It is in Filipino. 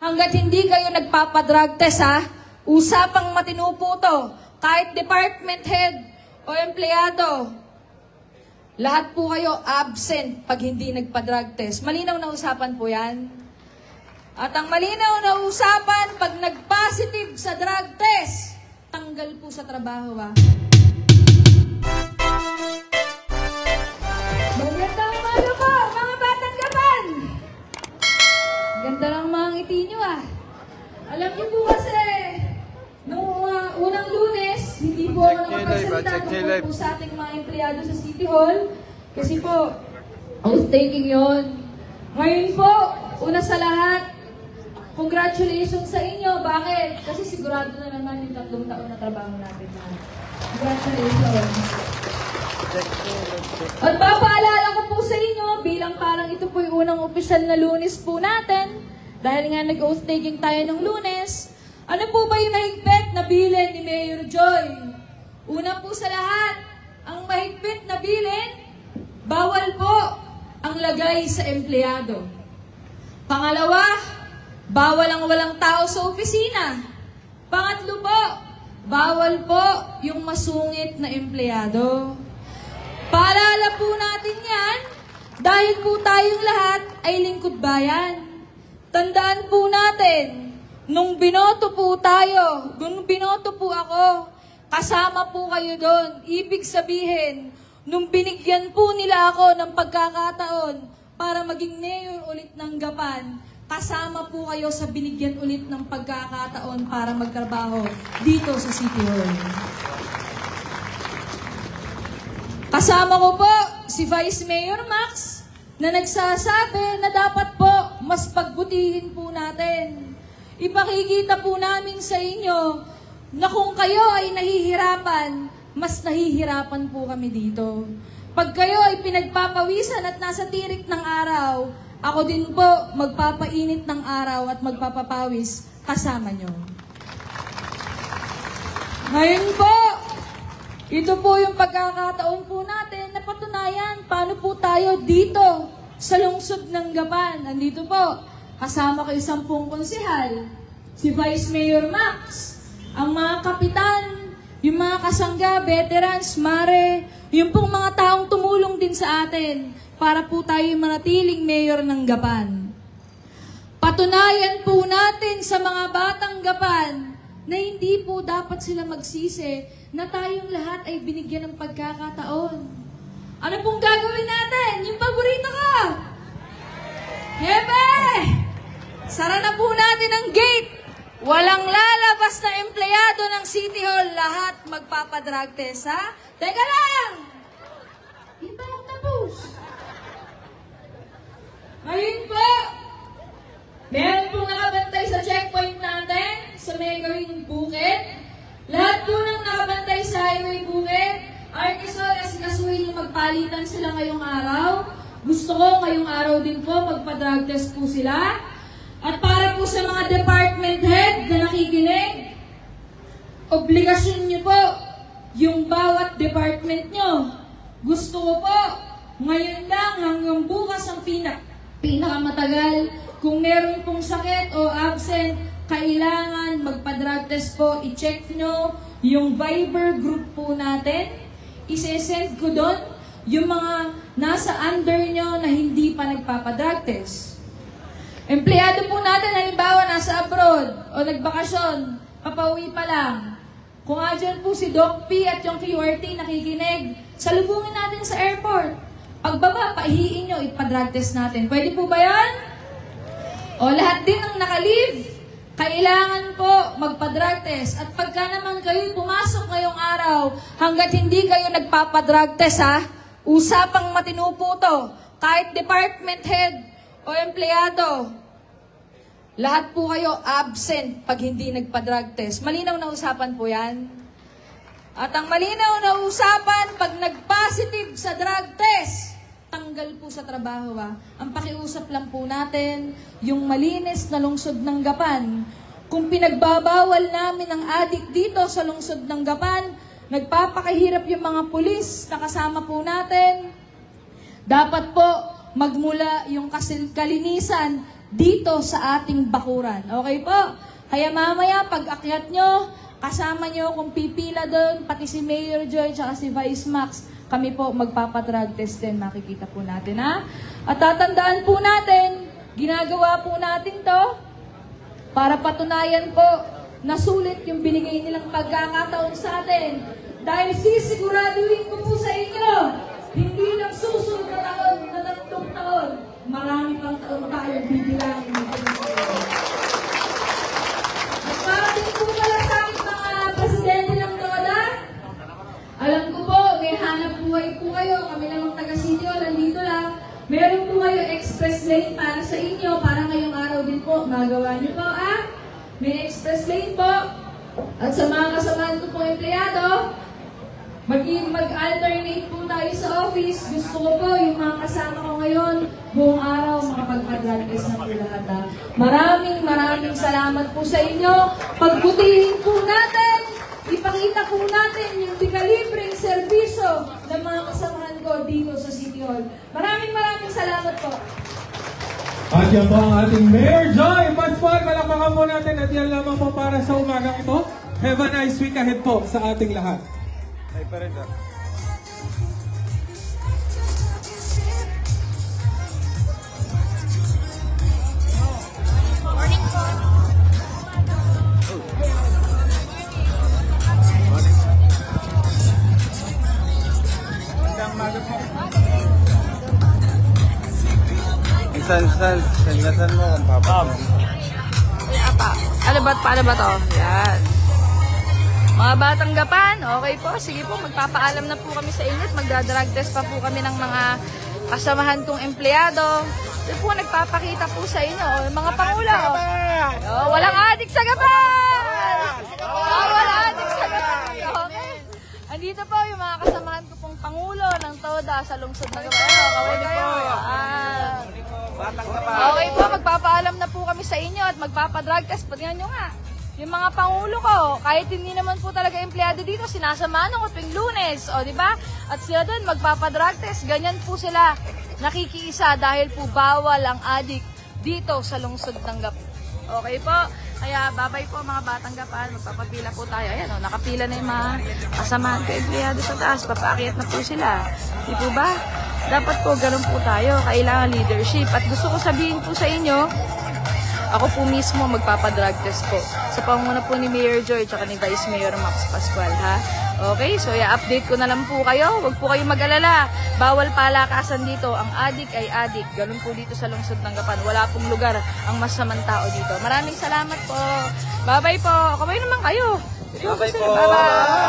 hanggat hindi kayo nagpapadrug test ha, usapang matino po to, kahit department head o empleyado, lahat po kayo absent pag hindi nagpa-drug test. Malinaw na usapan po yan. At ang malinaw na usapan, pag nag-positive sa drug test, tanggal po sa trabaho ha. Magandang umaga po, mga batang gapan! Ganda ng mga ngiti nyo ah. Alam niyo po kasi, noong unang Lunes, hindi po ako nakapagsalita tungkol po sa ating mga empleyado sa City Hall. Kasi po, oath-taking yon. Ngayon po, una sa lahat, congratulations sa inyo. Bakit? Kasi sigurado na naman yung 3 taon na trabaho natin. Congratulations. At papaalala ko po sa inyo, bilang parang ito po yung unang opisyal na Lunes po natin, dahil nga nag-oath-taking tayo ng Lunes, ano po ba yung mahigpit na bilin ni Mayor Joy? Una po sa lahat, ang mahigpit na bilin, bawal po ang lagay sa empleyado. Pangalawa, bawal ang walang tao sa opisina. Pangatlo po, bawal po yung masungit na empleyado. Paalala po natin yan, dahil po tayong lahat ay lingkod bayan. Tandaan po natin, nung binoto po tayo, nung binoto po ako, kasama po kayo doon. Ibig sabihin, nung binigyan po nila ako ng pagkakataon para maging mayor ulit ng Gapan, kasama po kayo sa binigyan ulit ng pagkakataon para magtrabaho dito sa City Hall. Kasama ko po si Vice Mayor Max na nagsasabi na dapat po mas pagbutihin po natin. Ipakikita po namin sa inyo na kung kayo ay nahihirapan, mas nahihirapan po kami dito. Pag kayo ay pinagpapawisan at nasa tirik ng araw, ako din po magpapainit ng araw at magpapapawis kasama nyo. Ngayon po, ito po yung pagkakataon po natin na patunayan paano po tayo dito sa lungsod ng Gapan. Nandito po, kasama ko 10 konsehal, si Vice Mayor Max, ang mga kapitan, yung mga kasangga, veterans, mare, yung pong mga taong tumulong din sa atin para po tayo manatiling mayor ng Gapan. Patunayan po natin sa mga batang Gapan na hindi po dapat sila magsisi na tayong lahat ay binigyan ng pagkakataon. Ano pong gagawin natin? Yung paborito ko! Hebe! Sara na po natin ang gate! Walang lalabas na empleyado ng City Hall. Lahat magpapadrug test, ha? Teka lang! Hindi pa ako tapos. Ngayon po, meron pong nakabantay sa checkpoint natin sa may gawing bukid. Lahat po nang nakabantay sa highway bukid, Artisol, asikasuhin yung magpalitan sila ngayong araw. Gusto ko ngayong araw din po magpa-drug test po sila. At para po sa mga department head na nakikinig, obligasyon nyo po yung bawat department nyo. Gusto ko po, ngayon lang hanggang bukas ang pinakamatagal. Kung meron pong sakit o absent, kailangan magpa-drug test po. I-check nyo yung Viber group po natin. I-send ko doon yung mga nasa under nyo na hindi pa nagpapadrug test. Empleyado po natin, halimbawa, nasa abroad o nagbakasyon, papauwi pa lang. Kung andyan po si Doc P at yung QRT nakikinig, salubungin natin sa airport. Pagbaba, pahihiin nyo, ipa-drug test natin. Pwede po ba yan? O lahat din ng naka-leave, kailangan po magpa-drug test. At pagka naman kayo pumasok ngayong araw, hanggat hindi kayo nagpapadrug test ha, usapang matino po to, kahit department head o empleyado, lahat po kayo absent pag hindi nagpa-drug test. Malinaw na usapan po yan. At ang malinaw na usapan, pag nag-positive sa drug test, tanggal po sa trabaho ha. Ang pakiusap lang po natin, yung malinis na lungsod ng Gapan. Kung pinagbabawal namin ang adik dito sa lungsod ng Gapan, nagpapakahirap yung mga pulis na kasama po natin. Dapat po magmula yung kalinisan dito sa ating bakuran. Okay po? Kaya mamaya, pag akyat nyo, kasama nyo kung pipila doon, pati si Mayor Joy, tsaka si Vice Max, kami po magpapadrag test din, makikita po natin, ha? At tatandaan po natin, ginagawa po natin to para patunayan po na sulit yung binigay nilang pagkakataon sa atin. Dahil sisiguraduhin ko po sa inyo, hindi lang susunod na taon, na 3 taon, marami pang taon tayo bibilangin dito. Nagparating po pala sa akin mga presidente ng TODA. Alam ko po, may hanap buhay po kayo. Kami namang taga-City Hall, nandito lang. Meron po kayo express lane para sa inyo, para ngayong araw din po. Magawa niyo po, May express lane po. At sa mga kasamahan ko pong empleyado, mag-alternate po tayo sa office. Gusto ko po yung mga kasama ko ngayon, buong araw, makapag-drug test na po lahat. Maraming salamat po sa inyo. Pagbutihin po natin, ipakita po natin yung tikalibreng serbisyo ng mga kasamahan ko dito sa City Hall. Maraming salamat po. At yan po ang ating Mayor Joy Pascual. Palakpakan po natin at yan lamang po para sa umagang ito. Have a nice week ahead po sa ating lahat. Ay pa rin Sanasan mo kung papa mo. Ano ba to? Yan. Mga batang gapan, okay po. Sige po, magpapaalam na po kami sa inyo. Magdadrug test pa po kami ng mga kasamahan kong empleyado. Ito po, nagpapakita po sa inyo. Yung mga pangulo. Walang adik sa gapan! Walang adik sa gapan. Okay. Andito po yung mga kasamahan ko pong pangulo ng TODA sa lungsod ng gapan. Kaway kayo. Okay po, magpapaalam na po kami sa inyo at magpapadrug test. Pagyan nyo nga. Yung mga pangulo ko, kahit hindi naman po talaga empleyado dito, sinasamahan ko tuwing Lunes, o di ba? At sila doon magpapadrug test, ganyan po sila nakikiisa dahil po bawal ang adik dito sa lungsod ng Gapan. Okay po? Kaya babay po mga batang Gapan, magpapapila po tayo. Ayan o, nakapila na yung mga kasamahan ko empleyado sa taas, papaakyat na po sila. Di po ba? Dapat po ganun po tayo, kailangan leadership. At gusto ko sabihin po sa inyo, ako po mismo magpapadrug test po. Sa panguna po ni Mayor Joy at ni Vice Mayor Max Pascual, ha? Okay, so i-update ko na lang po kayo. Huwag po kayong mag-alala. Bawal palakasan dito. Ang adik ay adik. Ganun po dito sa lungsod ng Gapan. Wala pong lugar ang masamang tao dito. Maraming salamat po. Bye-bye po. Kamay naman kayo. Bye-bye po. Bye-bye.